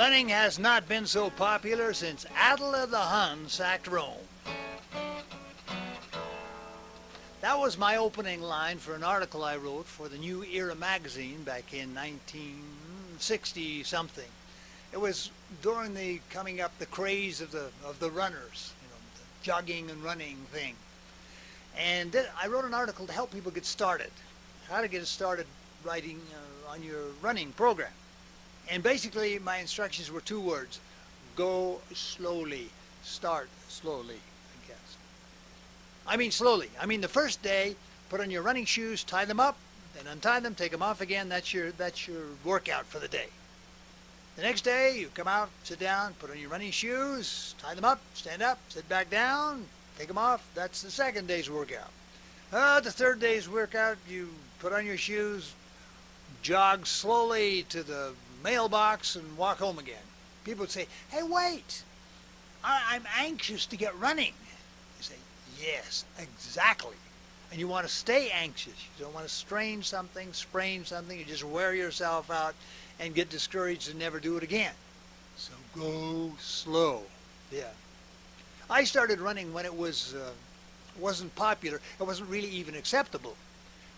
Running has not been so popular since Attila the Hun sacked Rome. That was my opening line for an article I wrote for the New Era magazine back in 1960-something. It was during the coming up the craze of the runners, the jogging and running thing. And I wrote an article to help people get started, how to get started writing on your running program. And basically my instructions were two words: go slowly, start slowly, I guess. I mean slowly. I mean the first day, put on your running shoes, tie them up, then untie them, take them off again. That's your workout for the day. The next day, you come out, sit down, put on your running shoes, tie them up, sit back down, take them off. That's the second day's workout. The third day's workout, you put on your shoes, jog slowly to the mailbox and walk home again. People would say, hey, wait, I'm anxious to get running. You say, yes, exactly. And you want to stay anxious. You don't want to sprain something, you just wear yourself out and get discouraged and never do it again. So go slow. Yeah. I started running when it wasn't popular. It wasn't really even acceptable.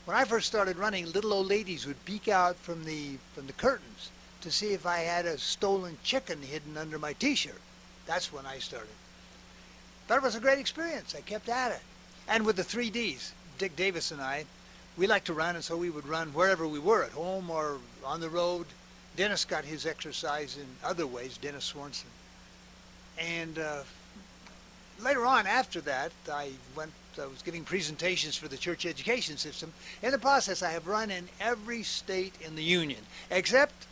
When I first started running, little old ladies would peek out from the curtains to see if I had a stolen chicken hidden under my t-shirt. That's when I started. But it was a great experience. I kept at it. And with the 3 Ds, Dick Davis and I, we liked to run, and so we would run wherever we were, at home or on the road. Dennis got his exercise in other ways, Dennis Swanson. And later on, after that, I was giving presentations for the church education system. In the process, I have run in every state in the Union, except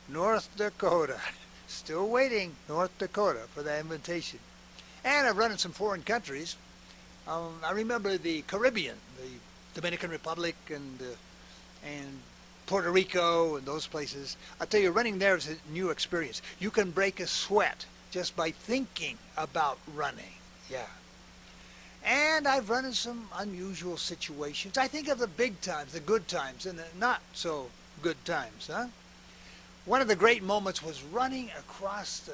North Dakota. Still waiting, North Dakota, for that invitation. And I've run in some foreign countries. I remember the Caribbean, the Dominican Republic and Puerto Rico and those places. I'll tell you, running there is a new experience. You can break a sweat just by thinking about running. Yeah. And I've run in some unusual situations. I think of the big times, the good times, and the not so good times, huh? One of the great moments was running across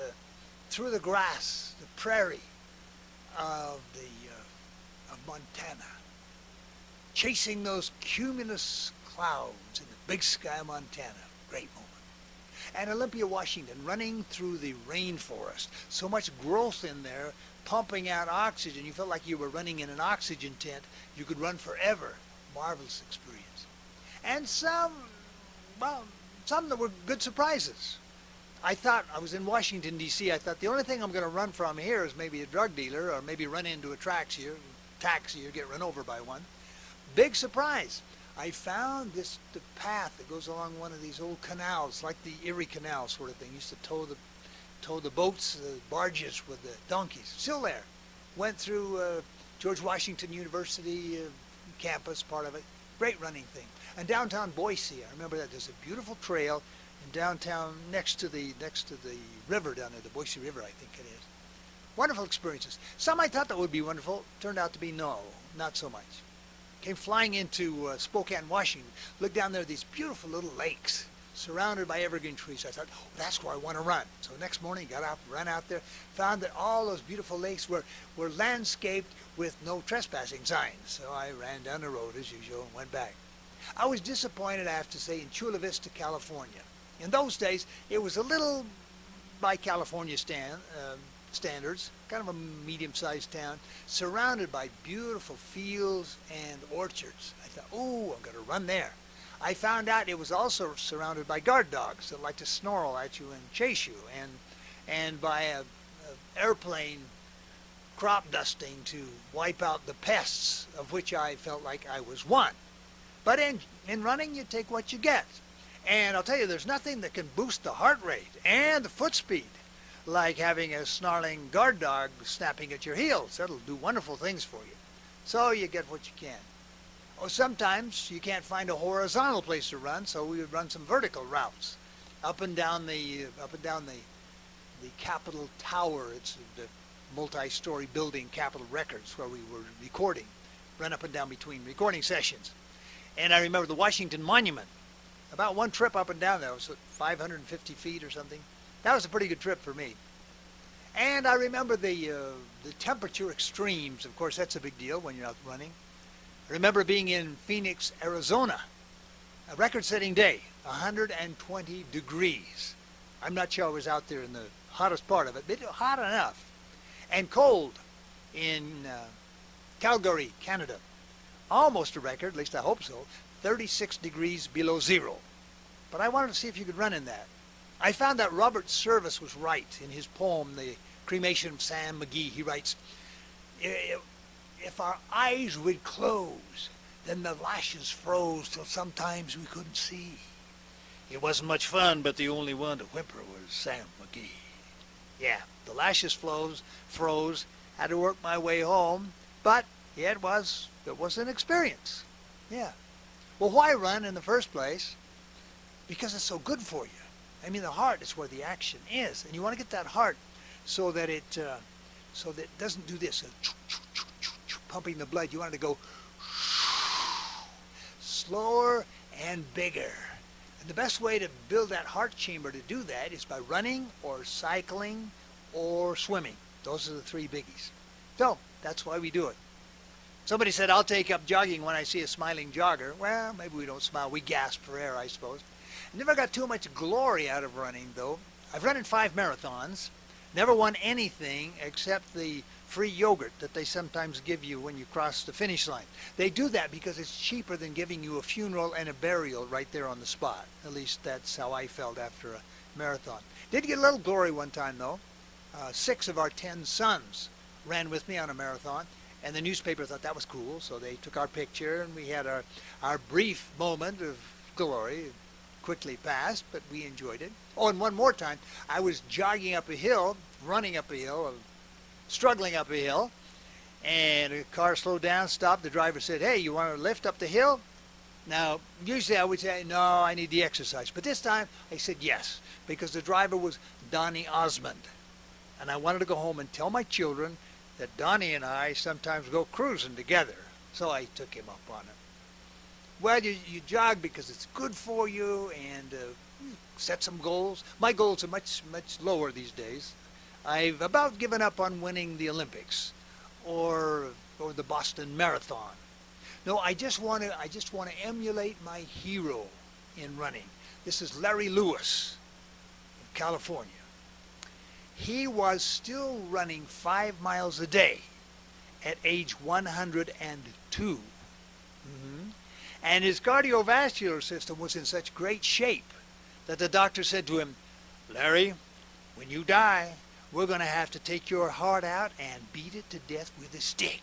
through the grass, the prairie of Montana, chasing those cumulus clouds in the big sky of Montana. Great moment. And Olympia, Washington, running through the rainforest. So much growth in there, pumping out oxygen. You felt like you were running in an oxygen tent. You could run forever. Marvelous experience. And some that were good surprises. I thought, I was in Washington, D.C., I thought the only thing I'm going to run from here is maybe a drug dealer, or maybe run into a taxi or get run over by one. Big surprise. I found the path that goes along one of these old canals, like the Erie Canal sort of thing. Used to tow the boats, the barges with the donkeys. Still there. Went through George Washington University campus, part of it. Great running thing. And downtown Boise, I remember that. There's a beautiful trail in downtown next to the river down there, the Boise River, I think it is. Wonderful experiences. Some I thought that would be wonderful. Turned out to be no, not so much. Came flying into Spokane, Washington. Looked down there, these beautiful little lakes surrounded by evergreen trees. I thought, oh, that's where I want to run. So next morning, got out, ran out there, found that all those beautiful lakes were landscaped with no trespassing signs. So I ran down the road as usual and went back. I was disappointed, I have to say, in Chula Vista, California. In those days, it was a little, by California standards, kind of a medium-sized town, surrounded by beautiful fields and orchards. I thought, oh, I'm going to run there. I found out it was also surrounded by guard dogs that like to snarl at you and chase you, and by a airplane crop dusting to wipe out the pests, of which I felt like I was one. But in running, you take what you get. And I'll tell you, there's nothing that can boost the heart rate and the foot speed like having a snarling guard dog snapping at your heels. That'll do wonderful things for you. So you get what you can. Oh, sometimes you can't find a horizontal place to run, so we would run some vertical routes up and down the Capitol Tower. It's the multi-story building, Capitol Records, where we were recording. Run up and down between recording sessions. And I remember the Washington Monument. About one trip up and down there was 550 feet or something. That was a pretty good trip for me. And I remember the temperature extremes. Of course, that's a big deal when you're out running. I remember being in Phoenix, Arizona, a record-setting day, 120 degrees. I'm not sure I was out there in the hottest part of it, but hot enough. And cold in Calgary, Canada. Almost a record, at least I hope so, 36 degrees below zero. But I wanted to see if you could run in that. I found that Robert Service was right in his poem, The Cremation of Sam McGee. He writes, if our eyes would close, then the lashes froze till sometimes we couldn't see. It wasn't much fun, but the only one to whimper was Sam McGee. Yeah, the lashes froze, had to work my way home, but yeah, it was an experience. Yeah. Well, why run in the first place? Because it's so good for you. I mean, the heart is where the action is, and you want to get that heart so that it doesn't do this, pumping the blood. You want it to go slower and bigger. And the best way to build that heart chamber to do that is by running or cycling or swimming. Those are the three biggies. So that's why we do it. Somebody said, I'll take up jogging when I see a smiling jogger. Well, maybe we don't smile. We gasp for air, I suppose. Never got too much glory out of running, though. I've run in 5 marathons. Never won anything except the free yogurt that they sometimes give you when you cross the finish line. They do that because it's cheaper than giving you a funeral and a burial right there on the spot. At least that's how I felt after a marathon. Did get a little glory one time, though. 6 of our 10 sons ran with me on a marathon, and the newspaper thought that was cool, so they took our picture, and we had our brief moment of glory. It quickly passed, but we enjoyed it. Oh, and one more time, I was jogging up a hill, running up a hill, struggling up a hill, and a car slowed down, stopped. The driver said, hey, you want to lift up the hill? Now, usually I would say, no, I need the exercise. But this time, I said yes, because the driver was Donnie Osmond. And I wanted to go home and tell my children that Donnie and I sometimes go cruising together. So I took him up on it. Well, you jog because it's good for you and set some goals. My goals are much lower these days. I've about given up on winning the Olympics or the Boston Marathon. No, I just want to emulate my hero in running. This is Larry Lewis of California. He was running 5 miles a day at age 102. And his cardiovascular system was in such great shape that the doctor said to him, Larry, when you die, we're going to have to take your heart out and beat it to death with a stick.